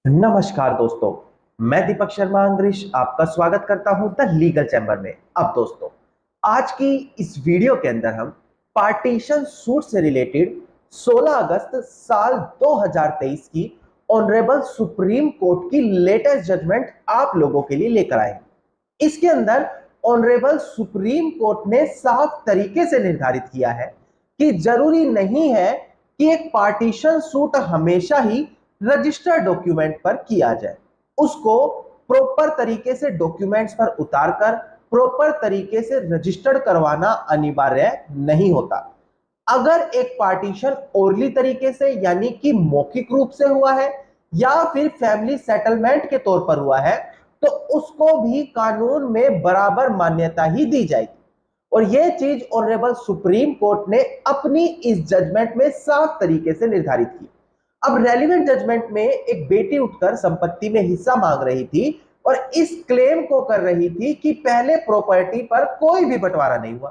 नमस्कार दोस्तों। मैं दीपक शर्मा अंग्रेज आपका स्वागत करता हूं द लीगल चैम्बर में। अब दोस्तों, आज की इस वीडियो के अंदर हम पार्टीशन सूट से रिलेटेड 16 अगस्त साल 2023 की ऑनरेबल सुप्रीम कोर्ट की लेटेस्ट जजमेंट आप लोगों के लिए लेकर आए हैं। इसके अंदर ऑनरेबल सुप्रीम कोर्ट ने साफ तरीके से निर्धारित किया है कि जरूरी नहीं है कि एक पार्टीशन सूट हमेशा ही रजिस्टर्ड डॉक्यूमेंट पर किया जाए। उसको प्रॉपर तरीके से डॉक्यूमेंट्स पर उतारकर प्रॉपर तरीके से रजिस्टर्ड करवाना अनिवार्य नहीं होता। अगर एक पार्टीशन ओरली तरीके से यानी कि मौखिक रूप से हुआ है या फिर फैमिली सेटलमेंट के तौर पर हुआ है तो उसको भी कानून में बराबर मान्यता ही दी जाएगी। और यह चीज ऑनरेबल सुप्रीम कोर्ट ने अपनी इस जजमेंट में साफ तरीके से निर्धारित की। अब रेलिवेंट जजमेंट में एक बेटी उठकर संपत्ति में हिस्सा मांग रही थी और इस क्लेम को कर रही थी कि पहले प्रॉपर्टी पर कोई भी बंटवारा नहीं हुआ,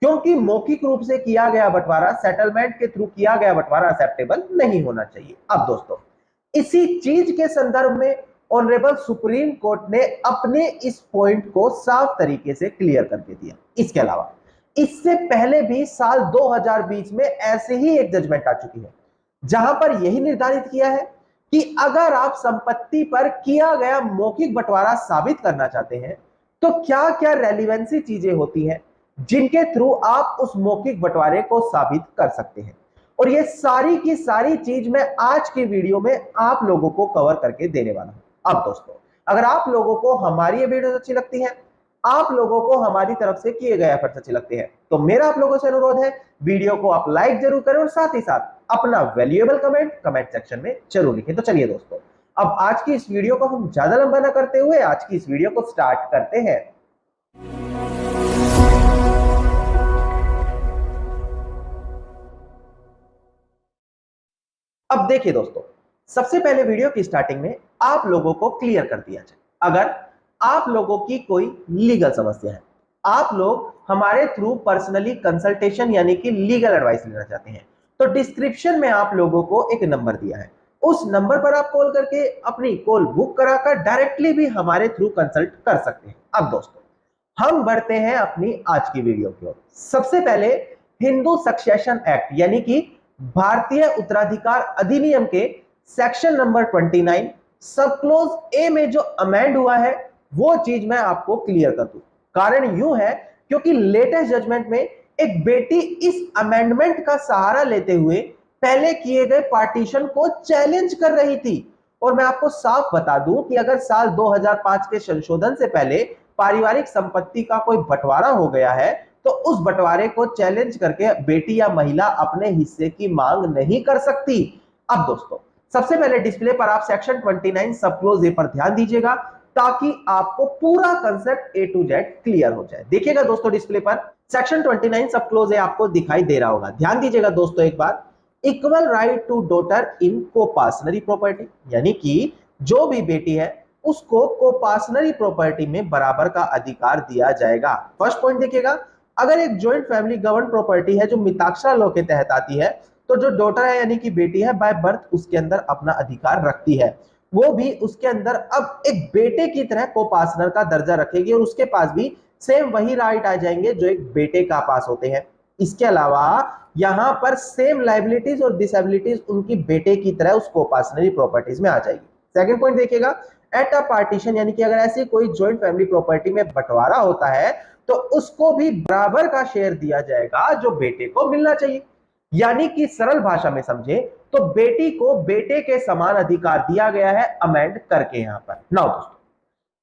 क्योंकि मौखिक रूप से किया गया बंटवारा, सेटलमेंट के थ्रू किया गया बंटवारा एक्सेप्टेबल नहीं होना चाहिए। अब दोस्तों, इसी चीज के संदर्भ में ऑनरेबल सुप्रीम कोर्ट ने अपने इस पॉइंट को साफ तरीके से क्लियर करके दिया। इसके अलावा इससे पहले भी साल 2020 में ऐसे ही एक जजमेंट आ चुकी है जहां पर यही निर्धारित किया है कि अगर आप संपत्ति पर किया गया मौखिक बंटवारा साबित करना चाहते हैं तो क्या क्या रेलिवेंसी चीजें होती हैं जिनके थ्रू आप उस मौखिक बंटवारे को साबित कर सकते हैं। और ये सारी की सारी चीज मैं आज की वीडियो में आप लोगों को कवर करके देने वाला हूं। अब दोस्तों, अगर आप लोगों को हमारी ये वीडियो अच्छी लगती है, आप लोगों को हमारी तरफ से किए गए एफर्ट्स अच्छे लगते हैं, तो मेरा आप लोगों से अनुरोध है वीडियो को आप लाइक जरूर करें और साथ ही साथ अपना वैल्यूएबल कमेंट सेक्शन में जरूर लिखें। तो चलिए दोस्तों, अब आज की इस वीडियो को हम ज्यादा लंबा ना करते हुए आज की इस वीडियो को स्टार्ट करते हैं। अब देखिए दोस्तों, सबसे पहले वीडियो की स्टार्टिंग में आप लोगों को क्लियर कर दिया जाए, अगर आप लोगों की कोई लीगल समस्या है, आप लोग हमारे थ्रू पर्सनली कंसल्टेशन यानी कि लीगल एडवाइस लेना चाहते हैं, तो डिस्क्रिप्शन में आप लोगों को एक नंबर दिया है, उस नंबर पर आप कॉल करके अपनी कॉल बुक कराकर डायरेक्टली भी हमारे थ्रू कंसल्ट कर सकते हैं। अब दोस्तों, हम बढ़ते हैं अपनी आज की वीडियो की ओर। सबसे पहले हिंदू सक्सेशन एक्ट यानी कि भारतीय उत्तराधिकार अधिनियम के सेक्शन नंबर 29 सब क्लोज ए में जो अमेंड हुआ है वो चीज मैं आपको क्लियर कर दूं। कारण यूं है क्योंकि लेटेस्ट जजमेंट में एक बेटी इस अमेंडमेंट का सहारा लेते हुए पहले किए गए पार्टीशन को चैलेंज कर रही थी। और मैं आपको साफ बता दूं कि अगर साल 2005 के संशोधन से पहले पारिवारिक संपत्ति का कोई बंटवारा हो गया है तो उस बंटवारे को चैलेंज करके बेटी या महिला अपने हिस्से की मांग नहीं कर सकती। अब दोस्तों, सबसे पहले डिस्प्ले पर आप सेक्शन 29 सब क्लोज ए पर ध्यान दीजिएगा ताकि आपको पूरा concept A to Z clear हो जाए। देखिएगा दोस्तों, डिस्प्ले पर सेक्शन 29 सब क्लोज ए आपको दिखाई दे रहा होगा। ध्यान दीजिएगा दोस्तों एक बार, equal right to daughter in coparcenary property, यानी कि जो भी बेटी है उसको कोपार्सनरी प्रॉपर्टी में बराबर का अधिकार दिया जाएगा। फर्स्ट पॉइंट देखिएगा, अगर एक जॉइंट फैमिली गवर्न प्रॉपर्टी है जो मिताक्षरा लॉ के तहत आती है तो जो डॉटर है यानी कि बेटी है बाय बर्थ उसके अंदर अपना अधिकार रखती है, वो भी उसके अंदर अब एक बेटे की तरह कोपार्टनर का दर्जा रखेगी और उसके पास भी सेम वही राइट आ जाएंगे जो एक बेटे का पास होते हैं। इसके अलावा यहां पर सेम लाइबिलिटीज और डिसेबिलिटीज उनकी बेटे की तरह उस कोपार्टनरी प्रॉपर्टीज में आ जाएगी। सेकंड पॉइंट देखिएगा, एट अ पार्टीशन यानी कि अगर ऐसी कोई जॉइंट फैमिली प्रॉपर्टी में बंटवारा होता है तो उसको भी बराबर का शेयर दिया जाएगा जो बेटे को मिलना चाहिए। यानी कि सरल भाषा में समझे तो बेटी को बेटे के समान अधिकार दिया गया है अमेंड करके यहां पर। नाउ दोस्तों,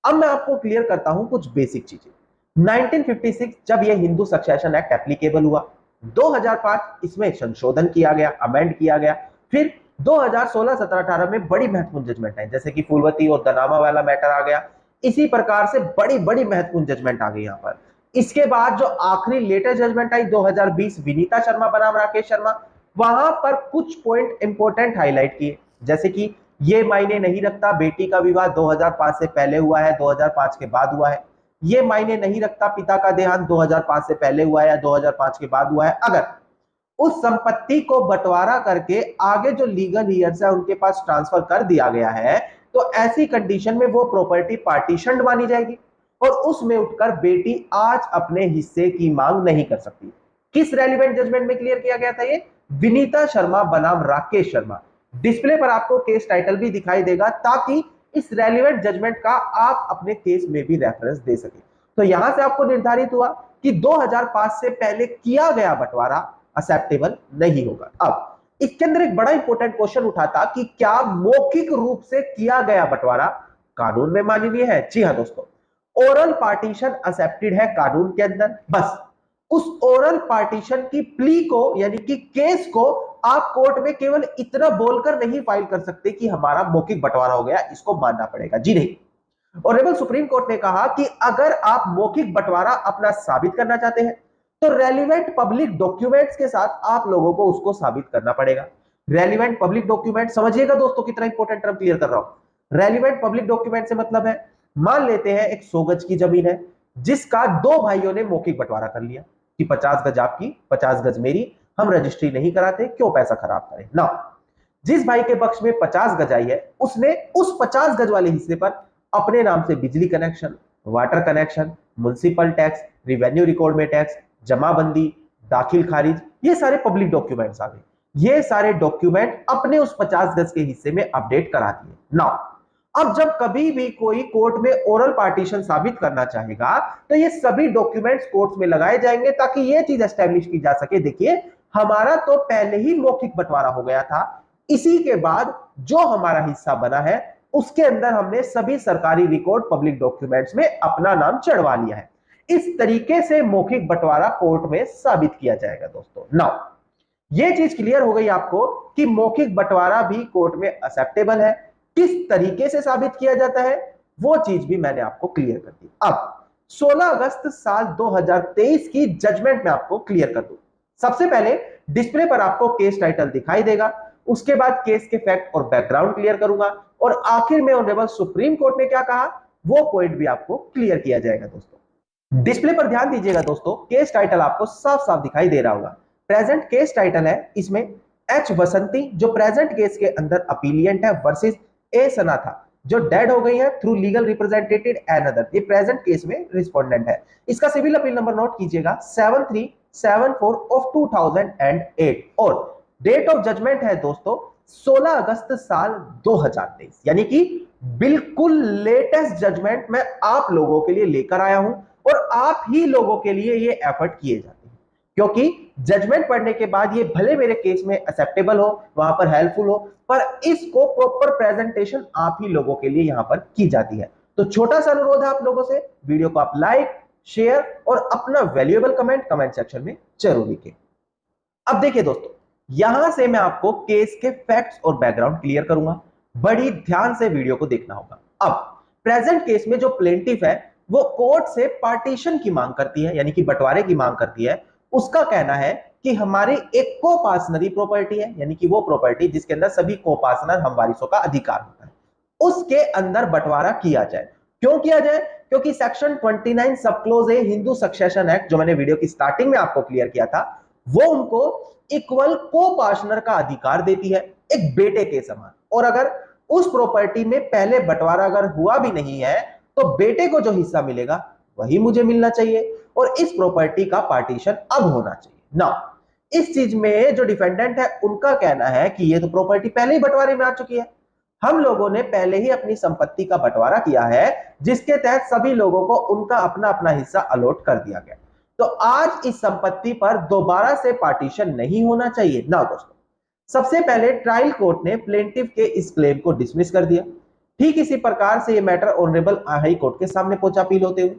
अब मैं आपको क्लियर करता हूं कुछ बेसिक चीजें। 1956 जब यह हिंदू सक्सेशन एक्ट एप्लीकेबल हुआ, 2005 इसमें संशोधन किया गया, अमेंड किया गया, फिर 2016, 17, 18 में बड़ी महत्वपूर्ण जजमेंट आई जैसे कि फूलवती और दनामा वाला मैटर आ गया। इसी प्रकार से बड़ी बड़ी महत्वपूर्ण जजमेंट आ गई यहां पर। इसके बाद जो आखिरी लेटेस्ट जजमेंट आई 2020 विनीता शर्मा बनाम राकेश शर्मा, वहां पर कुछ पॉइंट इंपॉर्टेंट हाईलाइट किए जैसे कि ये मायने नहीं रखता बेटी का विवाह 2005 से पहले हुआ है 2005 के बाद हुआ है, ये मायने नहीं रखता पिता का देहांत 2005 से पहले हुआ है या 2005 के बाद हुआ है। अगर उस संपत्ति को बंटवारा करके आगे जो लीगल ईयर्स है उनके पास ट्रांसफर कर दिया गया है, तो ऐसी कंडीशन में वो प्रॉपर्टी पार्टीशन्ड मानी जाएगी और उसमें उठकर बेटी आज अपने हिस्से की मांग नहीं कर सकती। किस रेलिवेंट जजमेंट में क्लियर किया गया था ये? विनीता शर्मा बनाम राकेश शर्मा। डिस्प्ले पर आपको केस टाइटल भी दिखाई देगा ताकि इस रेलिवेंट जजमेंट का आप अपने केस में भी रेफरेंस दे सके। तो यहां से आपको निर्धारित हुआ कि 2005 से पहले किया गया बंटवारा एक्सेप्टेबल नहीं होगा। अब इसके अंदर एक बड़ा इंपॉर्टेंट क्वेश्चन उठा था कि क्या मौखिक रूप से किया गया बंटवारा कानून में माननीय है? जी हां दोस्तों, ओरल पार्टीशन एक्सेप्टेड है कानून के अंदर। बस उस ओरल पार्टीशन की प्ली को यानी कि केस को आप कोर्ट में केवल इतना बोलकर नहीं फाइल कर सकते कि हमारा मौखिक बंटवारा हो गया, इसको मानना पड़ेगा। जी नहीं, ऑनरेबल सुप्रीम कोर्ट ने कहा कि अगर आप मौखिक बंटवारा अपना साबित करना चाहते हैं तो रेलिवेंट पब्लिक डॉक्यूमेंट्स के साथ आप लोगों को उसको साबित करना पड़ेगा। रेलिवेंट पब्लिक डॉक्यूमेंट समझिएगा दोस्तों, कितना इंपॉर्टेंट टर्म क्लियर कर रहा हूं। रेलिवेंट पब्लिक डॉक्यूमेंट से मतलब है, मान लेते हैं एक 100 गज की जमीन है जिसका दो भाइयों ने मौखिक बंटवारा कर लिया कि 50 गज आपकी 50 गज मेरी, हम रजिस्ट्री नहीं कराते, क्यों पैसा खराब करें ना। जिस भाई के पक्ष में 50 गज आई है उसने उस 50 गज वाले हिस्से पर अपने नाम से बिजली connection, water connection, municipal tax, revenue record में टैक्स, जमाबंदी, दाखिल खारिज, ये सारे पब्लिक डॉक्यूमेंट्स आ गए। ये सारे डॉक्यूमेंट अपने उस 50 गज के हिस्से में अपडेट करा दिए ना। अब जब कभी भी कोई कोर्ट में ओरल पार्टीशन साबित करना चाहेगा तो ये सभी डॉक्यूमेंट्स कोर्ट में लगाए जाएंगे ताकि ये चीज एस्टेब्लिश की जा सके, देखिए हमारा तो पहले ही मौखिक बंटवारा हो गया था, इसी के बाद जो हमारा हिस्सा बना है उसके अंदर हमने सभी सरकारी रिकॉर्ड पब्लिक डॉक्यूमेंट्स में अपना नाम चढ़वा लिया है। इस तरीके से मौखिक बंटवारा कोर्ट में साबित किया जाएगा दोस्तों। नाउ ये चीज क्लियर हो गई आपको कि मौखिक बंटवारा भी कोर्ट में एक्सेप्टेबल है। किस तरीके से साबित किया जाता है वो चीज भी मैंने आपको क्लियर कर दी। अब 16 अगस्त साल 2023 की जजमेंट में आपको क्लियर कर दूं। सबसे पहले डिस्प्ले पर आपको केस टाइटल दिखाई देगा, उसके बाद केस के फैक्ट और बैकग्राउंड क्लियर करूंगा और आखिर में ऑनरेबल सुप्रीम कोर्ट ने क्या कहा वो पॉइंट भी आपको क्लियर किया जाएगा दोस्तों। डिस्प्ले पर ध्यान दीजिएगा दोस्तों, केस टाइटल आपको साफ साफ दिखाई दे रहा होगा। प्रेजेंट केस टाइटल है, इसमें एच वसंती जो प्रेजेंट केस के अंदर अपीलियंट है वर्सेस ए सनाथा जो डेड हो गई है through legal representative and other, ये प्रेजेंट केस में रिस्पोंडेंट है। इसका सिविल अपील नंबर नोट कीजिएगा 7374 ऑफ 2008 और डेट ऑफ जजमेंट है दोस्तों 16 अगस्त साल 2023, यानी कि बिल्कुल लेटेस्ट जजमेंट मैं आप लोगों के लिए लेकर आया हूं और आप ही लोगों के लिए ये एफर्ट किए जाते हैं क्योंकि जजमेंट पढ़ने के बाद ये भले मेरे केस में एक्सेप्टेबल हो, वहां पर हेल्पफुल हो, पर इसको प्रॉपर प्रेजेंटेशन आप ही लोगों के लिए यहां पर की जाती है। तो छोटा सा अनुरोध है आप लोगों से, वीडियो को आप लाइक, शेयर और अपना वैल्यूएबल कमेंट सेक्शन में जरूर लिखें। अब देखिए दोस्तों, यहां से मैं आपको केस के फैक्ट्स और बैकग्राउंड क्लियर करूंगा, बड़ी ध्यान से वीडियो को देखना होगा। अब प्रेजेंट केस में जो प्लेंटिफ है वो कोर्ट से पार्टीशन की मांग करती है, यानी कि बंटवारे की मांग करती है। उसका कहना है कि हमारी एक कोपार्टनरी प्रॉपर्टी है, यानी कि वो प्रॉपर्टी जिसके अंदर सभी कोपार्टनर हम वारिसों का अधिकार होता है, उसके अंदर बंटवारा किया जाए। क्यों किया जाए? क्योंकि सेक्शन 29 सब क्लोज ए हिंदू सक्सेशन एक्ट जो मैंने वीडियो की स्टार्टिंग में आपको क्लियर किया था, वो उनको इक्वल कोपार्टनर का अधिकार देती है एक बेटे के समान। और अगर उस प्रॉपर्टी में पहले बंटवारा अगर हुआ भी नहीं है तो बेटे को जो हिस्सा मिलेगा वही मुझे मिलना चाहिए और इस प्रॉपर्टी का पार्टीशन अब होना चाहिए ना। इस चीज में जो डिफेंडेंट है उनका कहना है कि ये तो प्रॉपर्टी पहले ही बंटवारे में आ चुकी है, हम लोगों ने पहले ही अपनी संपत्ति का बंटवारा किया है जिसके तहत सभी लोगों को उनका अपना अपना हिस्सा अलॉट कर दिया गया, तो आज इस संपत्ति पर दोबारा से पार्टीशन नहीं होना चाहिए ना दोस्तों। सबसे पहले ट्रायल कोर्ट ने प्लेंटिफ के इस क्लेम को डिसमिस कर दिया। ठीक इसी प्रकार से यह मैटर ऑनरेबल हाई कोर्ट के सामने पहुंचा अपील होते हुए।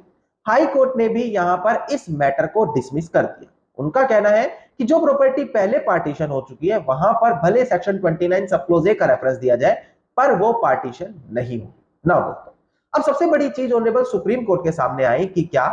हाई कोर्ट ने भी यहां पर इस मैटर को डिसमिस कर दिया। उनका कहना है कि जो प्रॉपर्टी पहले पार्टीशन हो चुकी है वहां पर भले सेक्शन 29 सब क्लोज ए का रेफरेंस दिया जाए पर वो पार्टीशन नहीं हो ना दोस्तों। अब सबसे बड़ी चीज ऑनरेबल सुप्रीम कोर्ट के सामने आई कि क्या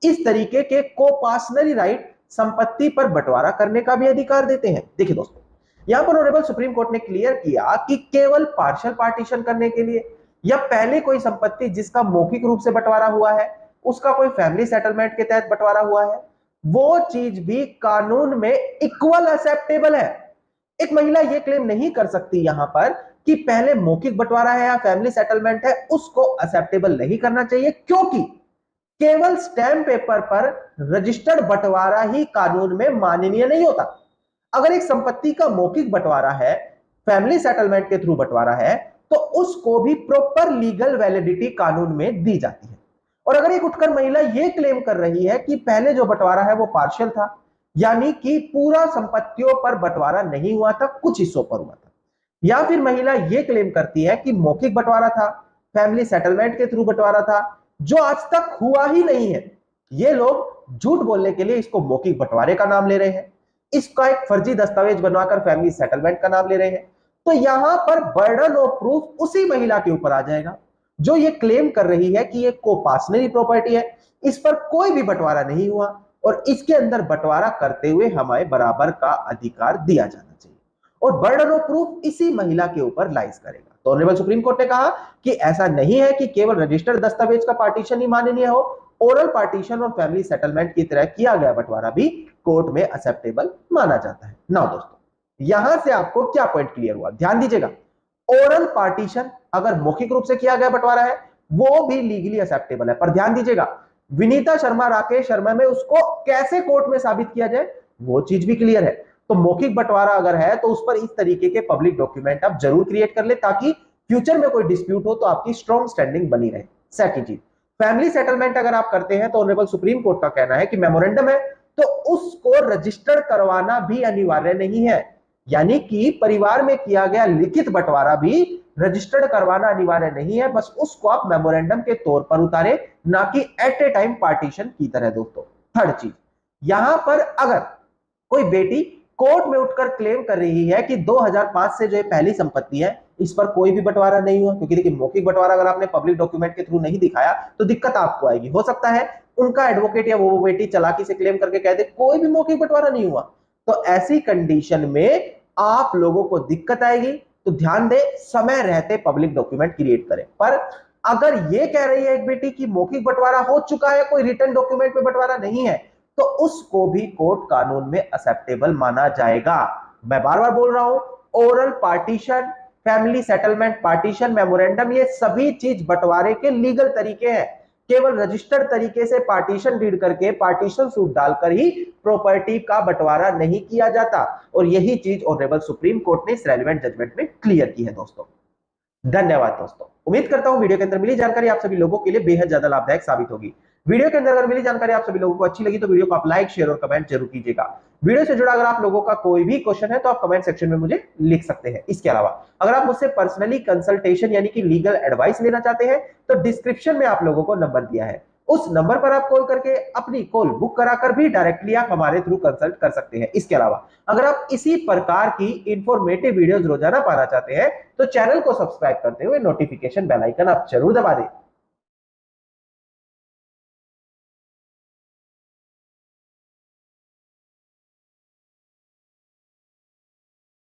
इस तरीके के कोपार्टनरी राइट संपत्ति पर बंटवारा करने का भी अधिकार देते हैं। देखिए दोस्तों, यहां पर ऑनरेबल सुप्रीम कोर्ट ने क्लियर किया कि केवल पार्शियल पार्टीशन करने के लिए या पहले कोई संपत्ति जिसका मौखिक रूप से बंटवारा हुआ है उसका कोई फैमिली सेटलमेंट के तहत बंटवारा हुआ है, वो चीज भी कानून में इक्वल एक्सेप्टेबल है। एक महिला ये क्लेम नहीं कर सकती यहां पर कि पहले मौखिक बंटवारा है या फैमिली सेटलमेंट है उसको एक्सेप्टेबल नहीं करना चाहिए, क्योंकि केवल स्टैम्प पेपर पर रजिस्टर्ड बंटवारा ही कानून में माननीय नहीं होता। अगर एक संपत्ति का मौखिक बंटवारा है, फैमिली सेटलमेंट के थ्रू बंटवारा है, तो उसको भी प्रॉपर लीगल वैलिडिटी कानून में दी जाती है। और अगर एक उठकर महिला यह क्लेम कर रही है कि पहले जो बंटवारा है वो पार्शियल था, यानी कि पूरा संपत्तियों पर बंटवारा नहीं हुआ था, कुछ हिस्सों पर हुआ था, या फिर महिला यह क्लेम करती है कि मौखिक बंटवारा था, फैमिली सेटलमेंट के थ्रू बंटवारा था, जो आज तक हुआ ही नहीं है, ये लोग झूठ बोलने के लिए इसको मौखिक बंटवारे का नाम ले रहे हैं, इसका एक फर्जी दस्तावेज बनवाकर फैमिली सेटलमेंट का नाम ले रहे हैं। तो यहां पर बर्डन ऑफ प्रूफ उसी महिला के ऊपर आ जाएगा जो ये क्लेम कर रही है कि ये कोपार्सनरी प्रॉपर्टी है, इस पर कोई भी बंटवारा नहीं हुआ और इसके अंदर बंटवारा करते हुए हमें बराबर का अधिकार दिया जाना चाहिए, और बर्डन ऑफ प्रूफ इसी महिला के ऊपर लाइज करेगा। तो ऑनरेबल सुप्रीम कोर्ट ने कहा कि ऐसा नहीं है कि केवल रजिस्टर्ड दस्तावेज का पार्टीशन ही माननीय हो, ओरल पार्टीशन और फैमिली सेटलमेंट की तरह किया गया बंटवारा भी कोर्ट में एक्सेप्टेबल माना जाता है। नाउ दोस्तों, यहां से आपको क्या पॉइंट क्लियर हुआ, ध्यान दीजिएगा। ओरल पार्टीशन अगर मौखिक रूप से किया गया बंटवारा है वो भी लीगली एक्सेप्टेबल है, पर ध्यान दीजिएगा विनीता शर्मा राकेश शर्मा में उसको कैसे कोर्ट में साबित किया जाए वो चीज भी क्लियर है। तो मौखिक बंटवारा अगर है तो उस पर इस तरीके के पब्लिक डॉक्यूमेंट आप जरूर क्रिएट कर ले, ताकि फ्यूचर में कोई डिस्प्यूट हो तो आपकी स्ट्रॉन्ग स्टैंडिंग बनी रहे। सेकंड चीज, फैमिली सेटलमेंट अगर आप करते हैं तो ऑनरेबल सुप्रीम कोर्ट का कहना है कि मेमोरेंडम है तो उसको रजिस्टर्ड करवाना भी अनिवार्य नहीं है, यानी कि परिवार में किया गया लिखित बंटवारा भी रजिस्टर्ड करवाना अनिवार्य नहीं है, बस उसको आप मेमोरेंडम के तौर पर उतारे, ना कि एट ए टाइम पार्टीशन की तरह। दोस्तों थर्ड चीज, यहां पर अगर कोई बेटी कोर्ट में उठकर क्लेम कर रही है कि 2005 से जो पहली संपत्ति है इस पर कोई भी बंटवारा नहीं हुआ, क्योंकि देखिए मौखिक बंटवारा अगर आपने पब्लिक डॉक्यूमेंट के थ्रू नहीं दिखाया तो दिक्कत आपको आएगी। हो सकता है उनका एडवोकेट या वो बेटी चालाकी से क्लेम करके कह दे कोई भी मौखिक बंटवारा नहीं हुआ, तो ऐसी कंडीशन में आप लोगों को दिक्कत आएगी। तो ध्यान दे, समय रहते पब्लिक डॉक्यूमेंट क्रिएट करें। पर अगर ये कह रही है एक बेटी की मौखिक बंटवारा हो चुका है, कोई रिटर्न डॉक्यूमेंट में बंटवारा नहीं है, तो उसको भी कोर्ट कानून में एक्सेप्टेबल माना जाएगा। मैं बार बार बोल रहा हूं, oral partition, family settlement partition, memorandum, ये सभी चीज बंटवारे के लीगल तरीके हैं। केवल रजिस्टर्ड तरीके से पार्टीशन डीड करके पार्टीशन सूट डालकर ही प्रॉपर्टी का बंटवारा नहीं किया जाता, और यही चीज ऑनरेबल सुप्रीम कोर्ट ने इस रेलेवेंट जजमेंट में क्लियर की है। दोस्तों धन्यवाद। दोस्तों उम्मीद करता हूं वीडियो के अंदर मिली जानकारी आप सभी लोगों के लिए बेहद ज्यादा लाभदायक साबित होगी। वीडियो के अंदर अगर मिली जानकारी आप सभी लोगों को अच्छी लगी तो वीडियो को आप लाइक, शेयर और कमेंट जरूर कीजिएगा। वीडियो से जुड़ा अगर आप लोगों का कोई भी क्वेश्चन है तो आप कमेंट सेक्शन में मुझे लिख सकते हैं। इसके अलावा अगर आप मुझसे पर्सनली कंसल्टेशन यानी कि लीगल एडवाइस लेना चाहते हैं तो डिस्क्रिप्शन में आप लोगों को नंबर दिया है, उस नंबर पर आप कॉल करके अपनी कॉल बुक कराकर भी डायरेक्टली आप हमारे थ्रू कंसल्ट कर सकते हैं। इसके अलावा अगर आप इसी प्रकार की इंफॉर्मेटिव वीडियोस रोजाना पाना चाहते हैं तो चैनल को सब्सक्राइब करते हुए नोटिफिकेशन बेल आइकन आप जरूर दबा दें।